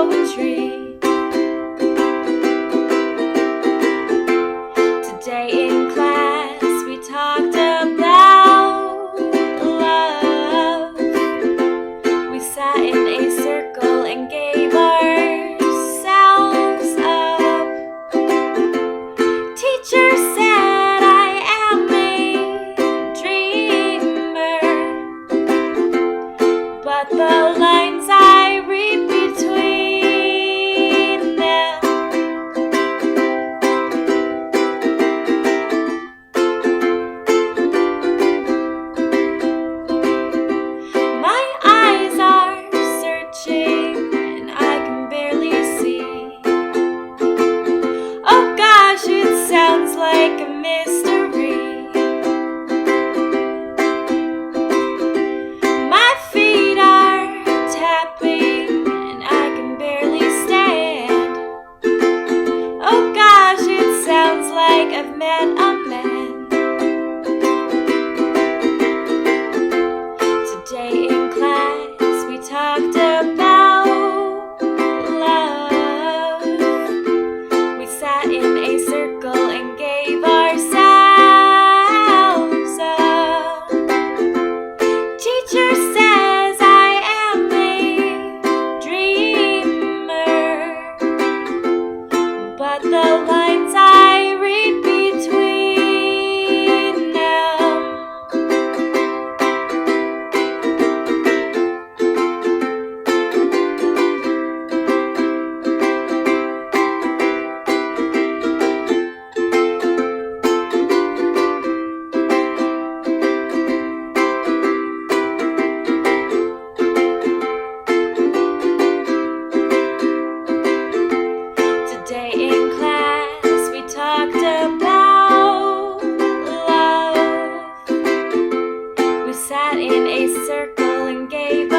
poetry. Today in class we talked about love. We sat in a circle and gave ourselves up. Teacher said I am a dreamer, but the lines I read between them my eyes are searching and I can barely see. Oh gosh, it sounds like a mystery. My feet are tapping and I can barely stand. Oh gosh, it sounds like I've met a man. Today in class we talked about love. We sat in a circle and gave ourselves up. Teacher says I am a dreamer, but the lines I read between them Today in class we talked about love. We sat in a circle and gave